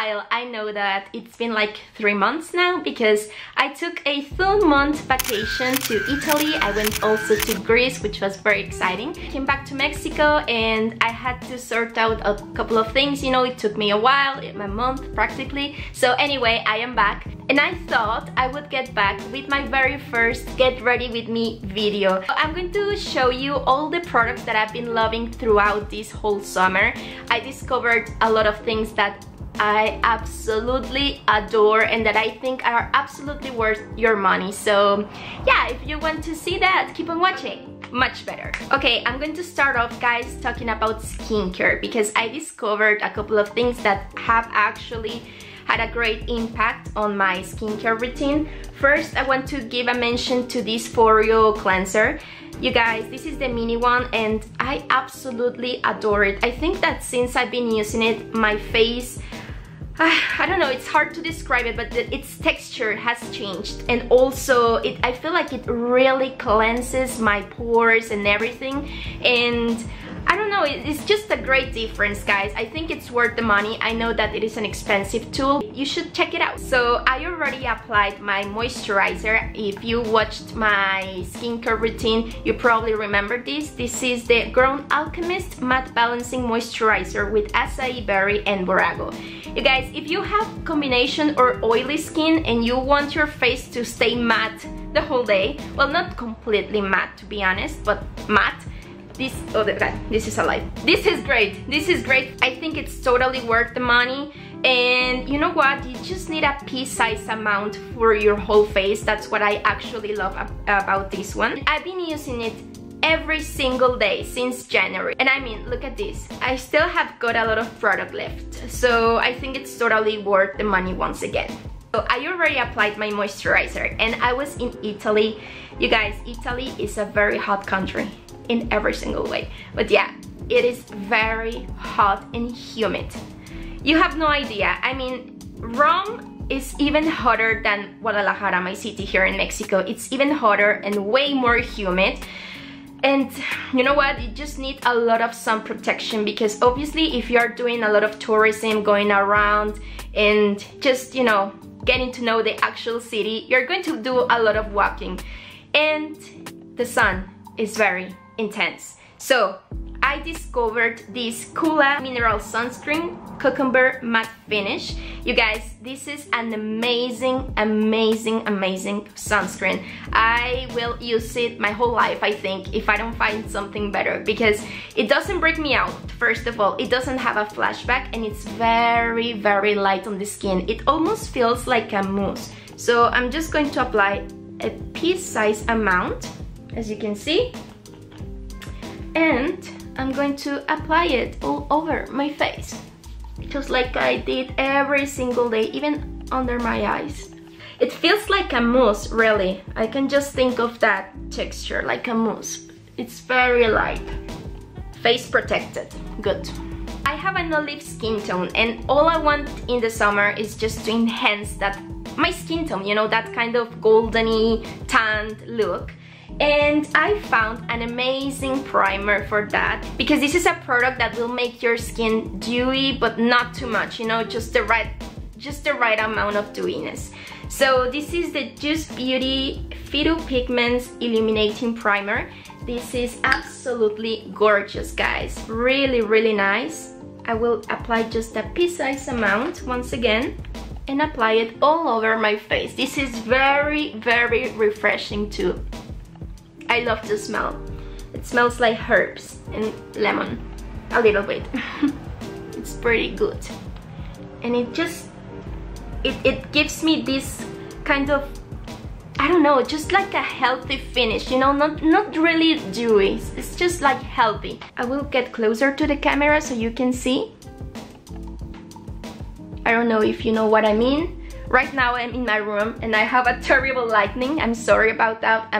while. I know that it's been like 3 months now because I took a full month vacation to Italy. I went also to Greece, which was very exciting. Came back to Mexico and I had to sort out a couple of things, you know, it took me a while, a month practically. So anyway, I am back and I thought I would get back with my very first get ready with me video. I'm going to show you all the products that I've been loving throughout this whole summer. I discovered a lot of things that I absolutely adore and that I think are absolutely worth your money. So yeah, if you want to see that, keep on watching. Much better. Okay, I'm going to start off, guys, talking about skincare because I discovered a couple of things that have actually had a great impact on my skincare routine. First, I want to give a mention to this Foreo cleanser. You guys, this is the mini one and I absolutely adore it. I think that since I've been using it, my face, I don't know, it's hard to describe it, but its texture has changed, and also I feel like it really cleanses my pores and everything, and I don't know, it's just a great difference, guys. I think it's worth the money. I know that it is an expensive tool. You should check it out. So I already applied my moisturizer. If you watched my skincare routine, you probably remember this. This is the Alchemist Matte Balancing Moisturizer with acai berry and borago. You guys, if you have combination or oily skin and you want your face to stay matte the whole day, well, not completely matte to be honest, but matte, this is alive. This is great. This is great. I think it's totally worth the money. And you know what? You just need a pea-sized amount for your whole face. That's what I actually love about this one. I've been using it every single day since January. And I mean, look at this. I still have got a lot of product left. So I think it's totally worth the money once again. So I already applied my moisturizer and I was in Italy. You guys, Italy is a very hot country in every single way, but yeah, it is very hot and humid. You have no idea. I mean, Rome is even hotter than Guadalajara, my city here in Mexico. It's even hotter and way more humid. And you know what, you just need a lot of sun protection because obviously if you are doing a lot of tourism, going around and just, you know, getting to know the actual city, you're going to do a lot of walking and the sun is very intense. So I discovered this COOLA mineral sunscreen cucumber matte finish. You guys, this is an amazing sunscreen. I will use it my whole life, I think, if I don't find something better, because it doesn't break me out. First of all, it doesn't have a flashback and it's very light on the skin. It almost feels like a mousse. So I'm just going to apply a pea-sized amount, as you can see, and I'm going to apply it all over my face, just like I did every single day, even under my eyes. It feels like a mousse, really. I can just think of that texture, like a mousse. It's very light. Face protected, good. I have an olive skin tone and all I want in the summer is just to enhance that, my skin tone, you know, that kind of goldeny, tanned look. And I found an amazing primer for that, because this is a product that will make your skin dewy but not too much, you know, just the right amount of dewiness. So this is the Just Beauty PhytoPigments Illuminating Primer. This is absolutely gorgeous, guys. Really nice. I will apply just a pea-sized amount once again and apply it all over my face. This is very refreshing too. I love the smell. It smells like herbs and lemon, a little bit. It's pretty good. And it just, it gives me this kind of, I don't know, just like a healthy finish, you know, not really dewy. It's just like healthy. I will get closer to the camera so you can see. I don't know if you know what I mean. Right now I'm in my room and I have a terrible lighting. I'm sorry about that.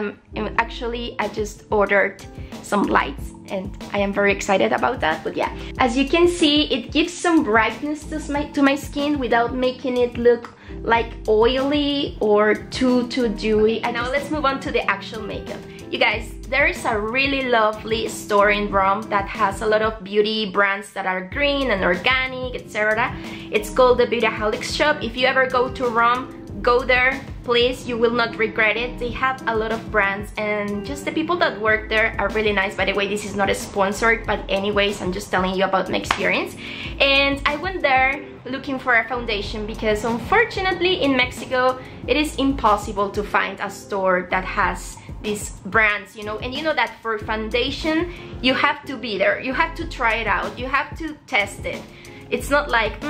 Actually, I just ordered some lights and I am very excited about that. But yeah, as you can see, it gives some brightness to my skin without making it look like oily or too dewy. And now let's move on to the actual makeup. You guys, there is a really lovely store in Rome that has a lot of beauty brands that are green and organic, etc. It's called the Beautyaholics shop. If you ever go to Rome, go there, please, you will not regret it. They have a lot of brands and just the people that work there are really nice. By the way, this is not a sponsored, but anyways, I'm just telling you about my experience. And I went there looking for a foundation because unfortunately in Mexico it is impossible to find a store that has these brands, you know. And you know that for foundation you have to be there, you have to try it out, you have to test it. It's not like,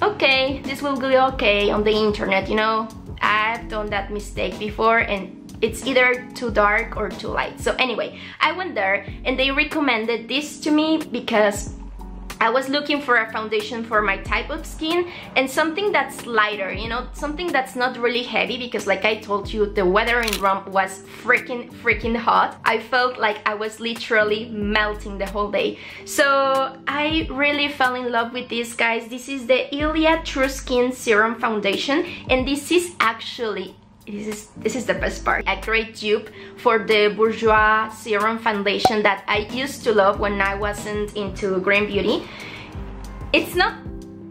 okay, this will be okay on the internet, you know. I've done that mistake before and it's either too dark or too light. So anyway, I went there and they recommended this to me because I was looking for a foundation for my type of skin and something that's lighter, you know, something that's not really heavy, because like I told you, the weather in Rome was freaking hot. I felt like I was literally melting the whole day. So I really fell in love with this, guys. This is the Ilia True Skin Serum Foundation, and this is actually this is the best part, a great dupe for the Bourjois Serum Foundation that I used to love when I wasn't into green beauty. It's not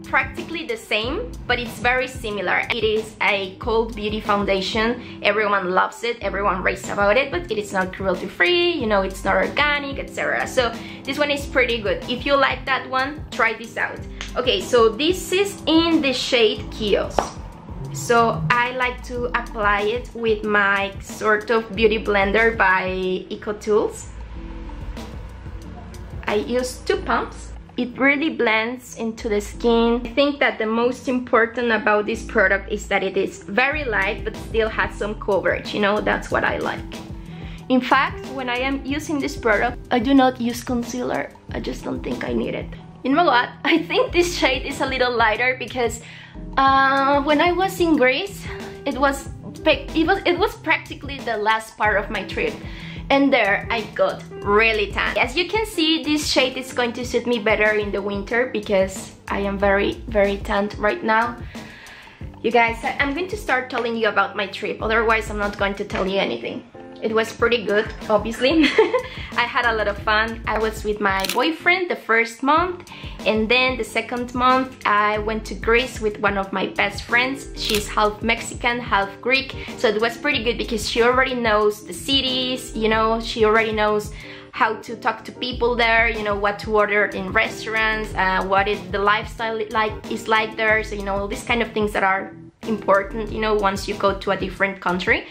practically the same, but it's very similar. It is a cold beauty foundation. Everyone loves it, everyone raves about it, but it is not cruelty free, you know, it's not organic, etc. So this one is pretty good. If you like that one, try this out. Okay, so this is in the shade Chios. So I like to apply it with my sort of beauty blender by EcoTools. I use 2 pumps. It really blends into the skin. I think that the most important about this product is that it is very light but still has some coverage, you know, that's what I like. In fact, when I am using this product, I do not use concealer. I just don't think I need it. You know what? I think this shade is a little lighter because when I was in Greece, it was practically the last part of my trip, and there I got really tan. As you can see, this shade is going to suit me better in the winter because I am very tanned right now. You guys, I'm going to start telling you about my trip, otherwise I'm not going to tell you anything. It was pretty good, obviously. I had a lot of fun. I was with my boyfriend the first month, and then the second month I went to Greece with one of my best friends. She's half Mexican, half Greek, so it was pretty good because she already knows the cities, you know, she already knows how to talk to people there, you know, what to order in restaurants, what is the lifestyle is like there, so you know, all these kind of things that are important, you know, once you go to a different country.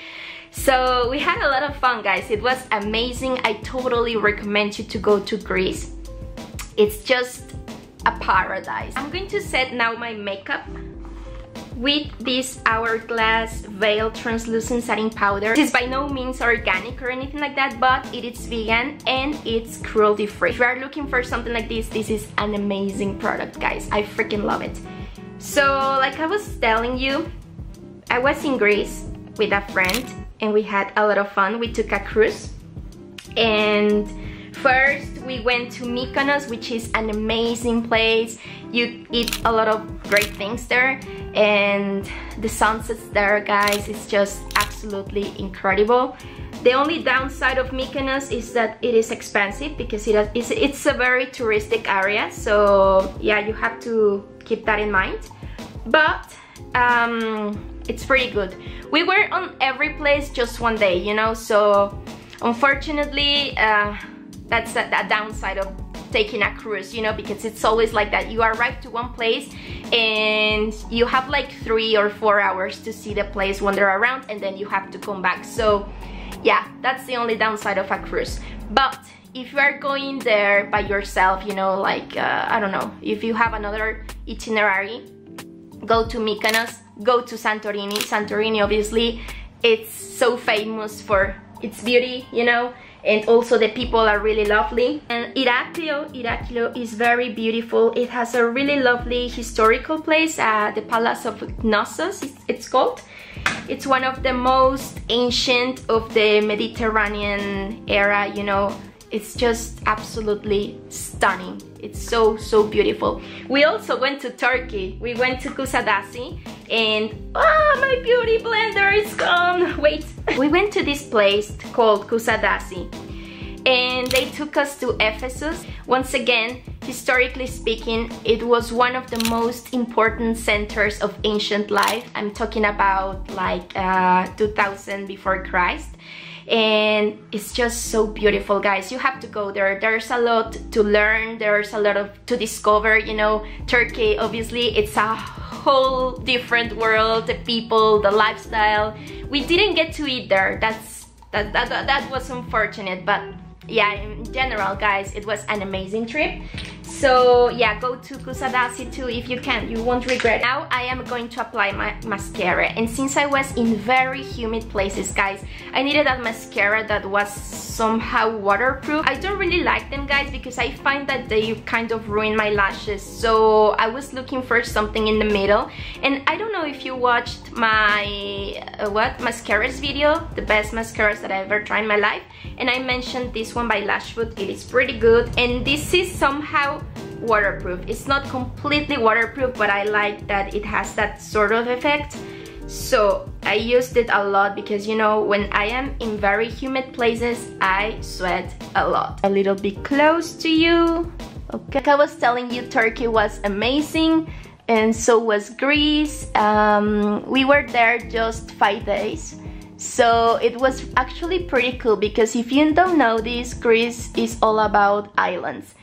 So we had a lot of fun, guys. It was amazing. I totally recommend you to go to Greece. It's just a paradise. I'm going to set now my makeup with this Hourglass Veil Translucent Setting Powder. This is by no means organic or anything like that, but it is vegan and it's cruelty free. If you are looking for something like this is an amazing product, guys. I freaking love it. So like I was telling you, I was in Greece with a friend and we had a lot of fun. We took a cruise, and first we went to Mykonos, which is an amazing place. You eat a lot of great things there, and the sunsets there, guys, it's just absolutely incredible. The only downside of Mykonos is that it is expensive because it's a very touristic area, so yeah, you have to keep that in mind. But it's pretty good. We were on every place just one day, you know, so unfortunately that's a downside of taking a cruise, you know, because it's always like that. You arrive to one place and you have like 3 or 4 hours to see the place, wander around, and then you have to come back. So yeah, that's the only downside of a cruise. But if you are going there by yourself, you know, like I don't know, if you have another itinerary, go to Mykonos, go to Santorini. Santorini, obviously, it's so famous for its beauty, you know, and also the people are really lovely. And Iraklio is very beautiful. It has a really lovely historical place, the Palace of Knossos, it's called. It's one of the most ancient of the Mediterranean era, you know. It's just absolutely stunning. It's so beautiful. We also went to Turkey. We went to Kusadasi. And my beauty blender is gone. Wait. We went to this place called Kusadasi, and they took us to Ephesus. Once again, historically speaking, it was one of the most important centers of ancient life. I'm talking about like 2000 before Christ. And it's just so beautiful, guys. You have to go there. There's a lot to learn. There's a lot to discover. You know, Turkey, obviously, it's a whole different world. The people, the lifestyle. We didn't get to eat there. That was unfortunate, but yeah, in general, guys, it was an amazing trip. So yeah, go to Kusadasi too if you can. You won't regret. Now I am going to apply my mascara, and since I was in very humid places, guys, I needed a mascara that was somehow waterproof. I don't really like them, guys, because I find that they kind of ruin my lashes. So I was looking for something in the middle, and I don't know if you watched my mascaras video, the best mascaras that I ever tried in my life, and I mentioned this one by LashFood. It is pretty good, and this is somehow waterproof. It's not completely waterproof, but I like that it has that sort of effect. So I used it a lot because, you know, when I am in very humid places, I sweat a lot. A little bit close to you. Okay, like I was telling you, Turkey was amazing, and so was Greece. We were there just 5 days. So it was actually pretty cool because if you don't know this, Greece is all about islands.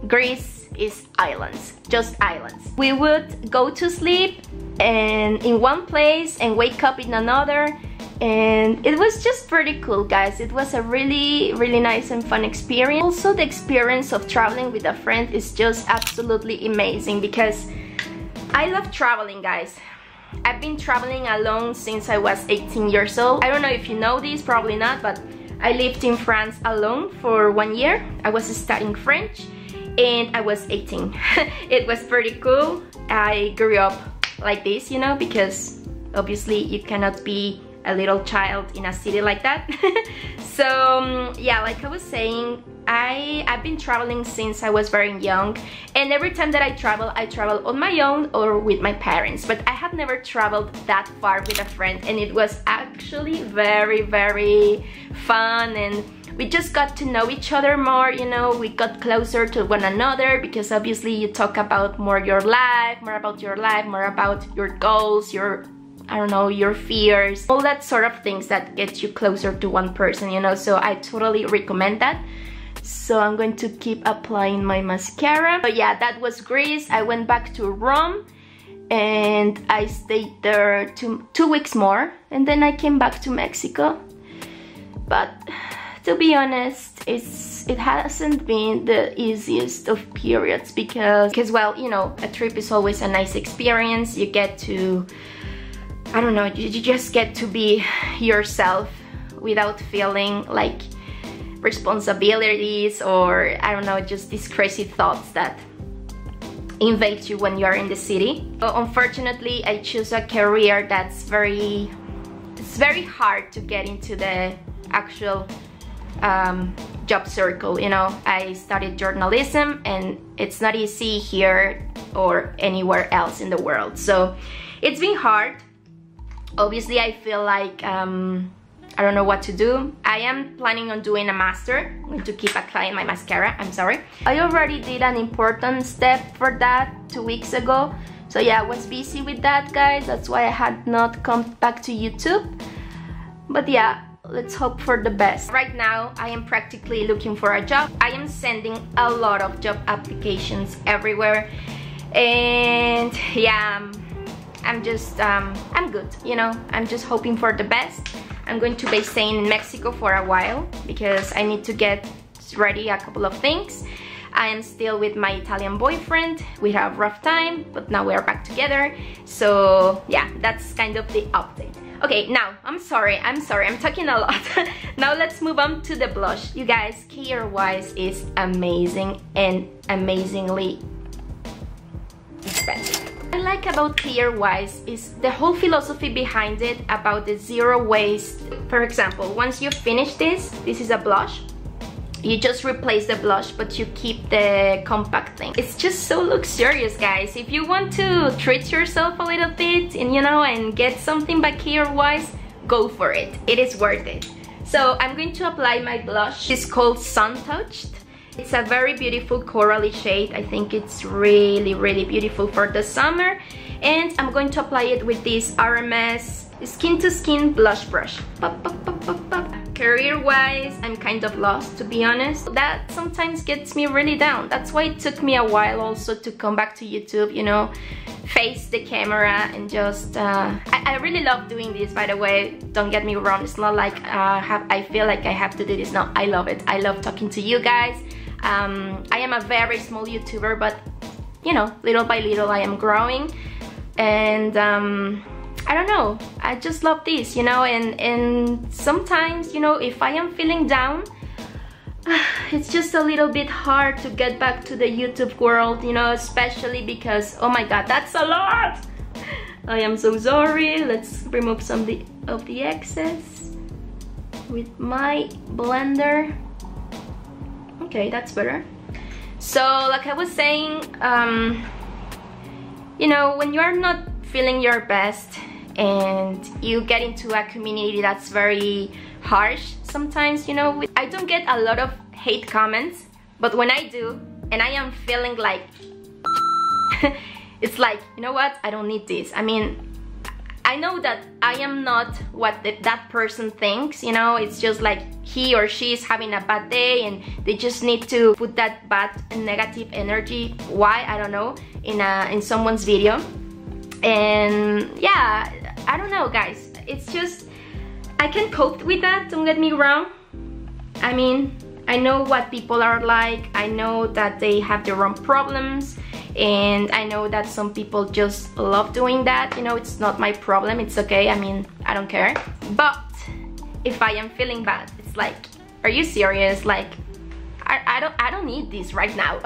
Greece is islands, just islands. We would go to sleep and in one place and wake up in another, and it was just pretty cool, guys. It was a really nice and fun experience. Also, the experience of traveling with a friend is just absolutely amazing because I love traveling, guys. I've been traveling alone since I was 18 years old. I don't know if you know this, probably not, but I lived in France alone for 1 year. I was studying French and I was 18. It was pretty cool. I grew up like this, you know, because obviously you cannot be a little child in a city like that. So yeah, like I was saying, I've been traveling since I was very young, and every time that I travel on my own or with my parents, but I have never traveled that far with a friend, and it was actually very fun, and we just got to know each other more, you know. We got closer to one another because obviously you talk about more about your life, more about your goals, your, I don't know, your fears, all that sort of things that get you closer to one person, you know. So I totally recommend that. So I'm going to keep applying my mascara. But yeah, that was Greece. I went back to Rome and I stayed there 2 weeks more, and then I came back to Mexico. But to be honest, it hasn't been the easiest of periods because well, you know, a trip is always a nice experience. You get to, I don't know, you just get to be yourself without feeling like responsibilities or, I don't know, just these crazy thoughts that invade you when you are in the city. So unfortunately, I choose a career that's very hard to get into the actual job circle, you know. I studied journalism and it's not easy here or anywhere else in the world, so it's been hard. Obviously, I feel like I don't know what to do. I am planning on doing a master. I'm going to keep applying my mascara, I'm sorry. I already did an important step for that 2 weeks ago. So yeah, I was busy with that, guys. That's why I had not come back to YouTube. But yeah, let's hope for the best. Right now, I am practically looking for a job. I am sending a lot of job applications everywhere. And yeah, I'm just, I'm good, you know. I'm just hoping for the best. I'm going to be staying in Mexico for a while because I need to get ready a couple of things. I am still with my Italian boyfriend. We have a rough time, but now we are back together. So yeah, that's kind of the update. Okay, now, I'm sorry, I'm talking a lot. Now let's move on to the blush. You guys, Kjaer Weis is amazing and amazingly expensive. What I like about Kjaer Weis is the whole philosophy behind it about the zero waste. For example, once you finish this is a blush. You just replace the blush, but you keep the compact thing. It's just so luxurious, guys. If you want to treat yourself a little bit and, you know, and get something by Kjaer or Weis, go for it. It is worth it. So I'm going to apply my blush. It's called Sun Touched. It's a very beautiful corally shade. I think it's really, really beautiful for the summer. And I'm going to apply it with this RMS Skin2Skin Blush Brush. Pop, pop, pop, pop, pop. Career-wise, I'm kind of lost, to be honest. That sometimes gets me really down. That's why it took me a while also to come back to YouTube, you know, face the camera and just... I really love doing this, by the way. Don't get me wrong. It's not like I feel like I have to do this. No, I love it. I love talking to you guys. I am a very small YouTuber, but, you know, little by little I am growing. And... I don't know, I just love this, you know, and sometimes, you know, if I am feeling down, it's just a little bit hard to get back to the YouTube world, you know, especially because, oh my god, that's a lot! I am so sorry. Let's remove some of the excess with my blender. Okay, that's better. So, like I was saying, you know, when you are not feeling your best, and you get into a community that's very harsh sometimes, you know. I don't get a lot of hate comments, but when I do, and I am feeling like it's like, you know what, I don't need this. I mean, I know that I am not what that person thinks, you know. It's just like he or she is having a bad day and they just need to put that bad and negative energy, why, I don't know, in someone's video. And yeah, I don't know, guys, it's just, I can cope with that, don't get me wrong. I mean, I know what people are like, I know that they have their own problems, and I know that some people just love doing that, you know. It's not my problem, it's okay, I mean, I don't care. But if I am feeling bad, it's like, are you serious? Like, I don't need this right now.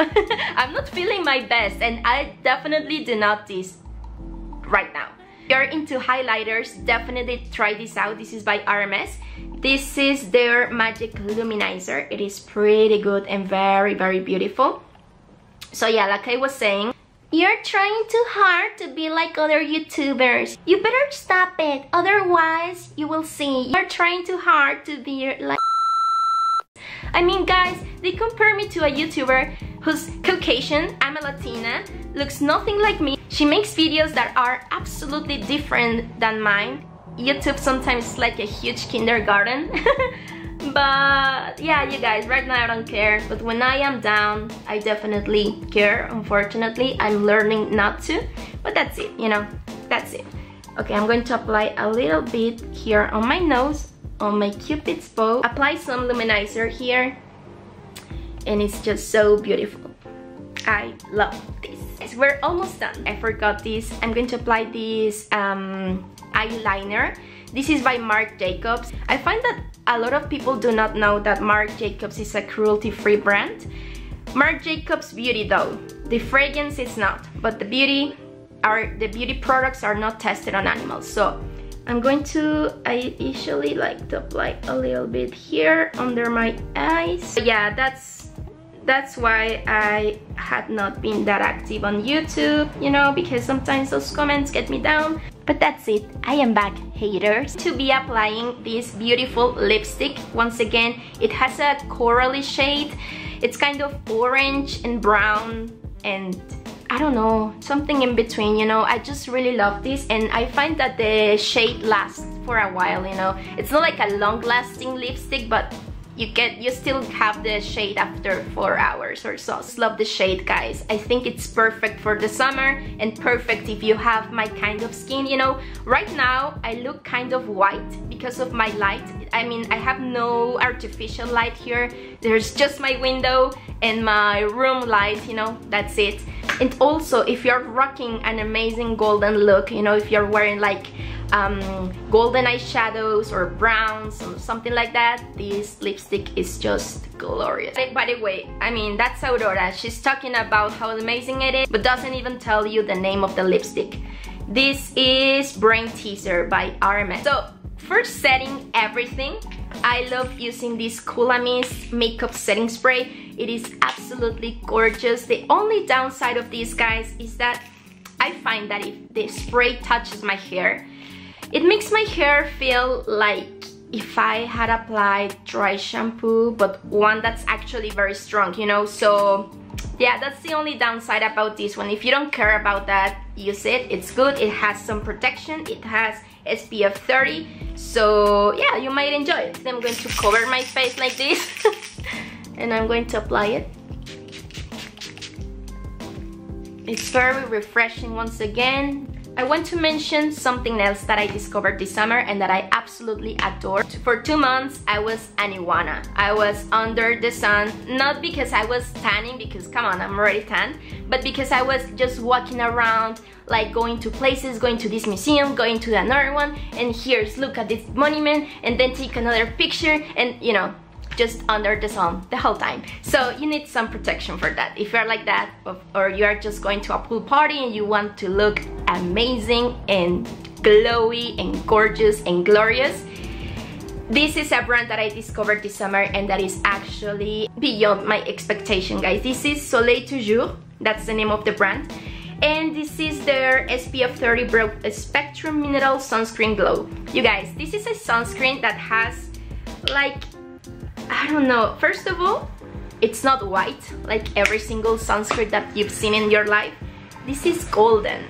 I'm not feeling my best, and I definitely do not this right now. If you're into highlighters, definitely try this out. This is by RMS. This is their Magic Luminizer. It is pretty good and very, very beautiful. So yeah, like I was saying, you're trying too hard to be like other YouTubers. You better stop it, otherwise you will see. You're trying too hard to be like... I mean, guys, they compare me to a YouTuber who's Caucasian, I'm a Latina, looks nothing like me. She makes videos that are absolutely different than mine. YouTube sometimes is like a huge kindergarten. But yeah, you guys, right now I don't care. But when I am down, I definitely care. Unfortunately, I'm learning not to. But that's it, you know, that's it. Okay, I'm going to apply a little bit here on my nose, on my Cupid's bow. Apply some luminizer here. And it's just so beautiful. I love this. We're almost done. I forgot this. I'm going to apply this eyeliner. This is by Marc Jacobs. I find that a lot of people do not know that Marc Jacobs is a cruelty-free brand. Marc Jacobs Beauty though. The fragrance is not, but the beauty products are not tested on animals. So I'm going to, I usually like to apply a little bit here under my eyes. Yeah, that's why I had not been that active on YouTube, you know, because sometimes those comments get me down. But that's it, I am back, haters. To be applying this beautiful lipstick. Once again, it has a corally shade. It's kind of orange and brown and I don't know, something in between, you know. I just really love this, and I find that the shade lasts for a while, you know. It's not like a long-lasting lipstick, but you still have the shade after 4 hours or so. Just love the shade, guys. I think it's perfect for the summer and perfect if you have my kind of skin, you know. Right now, I look kind of white because of my light. I mean, I have no artificial light here. There's just my window and my room light, you know, that's it. And also, if you're rocking an amazing golden look, you know, if you're wearing like golden eyeshadows or browns or something like that, this lipstick is just glorious. By the way, I mean, that's Aurora. She's talking about how amazing it is, but doesn't even tell you the name of the lipstick. This is Brain Teaser by RMS. So, first setting everything, I love using this COOLA Mist makeup setting spray. It is absolutely gorgeous. The only downside of these, guys, is that I find that if the spray touches my hair, it makes my hair feel like if I had applied dry shampoo, but one that's actually very strong, you know? So yeah, that's the only downside about this one. If you don't care about that, use it. It's good. It has some protection. It has SPF 30. So yeah, you might enjoy it. Then I'm going to cover my face like this and I'm going to apply it. It's very refreshing once again. I want to mention something else that I discovered this summer and that I absolutely adore. For 2 months, I was an iguana. I was under the sun, not because I was tanning, because come on, I'm already tan, but because I was just walking around, like going to places, going to this museum, going to another one, and here's, look at this monument, and then take another picture, and you know, just under the sun the whole time. So you need some protection for that. If you're like that, or you are just going to a pool party and you want to look amazing and glowy and gorgeous and glorious, this is a brand that I discovered this summer and that is actually beyond my expectation, guys. This is Soleil Toujours, that's the name of the brand, and this is their SPF 30 Broad Spectrum Mineral Sunscreen Glow. You guys, this is a sunscreen that has, like, I don't know, first of all, it's not white like every single sunscreen that you've seen in your life. This is golden.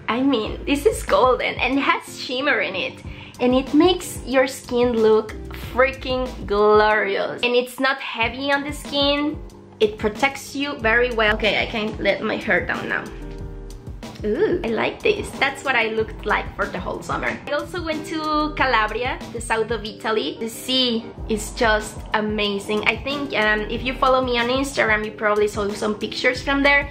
I mean, this is golden and it has shimmer in it, and it makes your skin look freaking glorious. And it's not heavy on the skin. It protects you very well. Okay, I can let my hair down now. Ooh, I like this. That's what I looked like for the whole summer. I also went to Calabria, the south of Italy. The sea is just amazing. I think if you follow me on Instagram, you probably saw some pictures from there.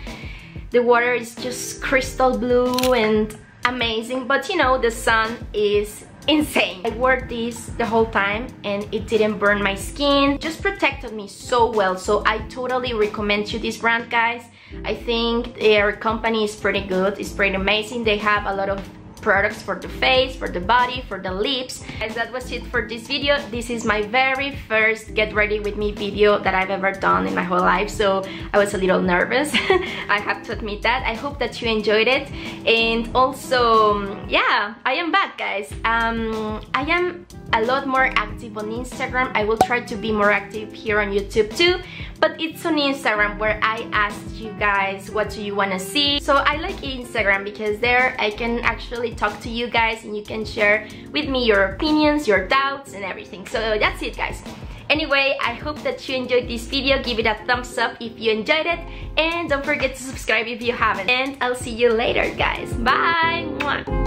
The water is just crystal blue and amazing, but you know, the sun is insane. I wore this the whole time and it didn't burn my skin. It just protected me so well. So I totally recommend you this brand, guys. I think their company is pretty good. It's pretty amazing. They have a lot of products for the face, for the body, for the lips. Guys, that was it for this video. This is my very first get ready with me video that I've ever done in my whole life, so I was a little nervous. I have to admit that. I hope that you enjoyed it. And also, yeah, I am back, guys. I am a lot more active on Instagram. I will try to be more active here on YouTube too, but it's on Instagram where I asked you guys what do you want to see. So I like Instagram because there I can actually talk to you guys and you can share with me your opinions, your doubts and everything. So that's it, guys. Anyway, I hope that you enjoyed this video. Give it a thumbs up if you enjoyed it, and don't forget to subscribe if you haven't. And I'll see you later, guys. Bye! Mwah.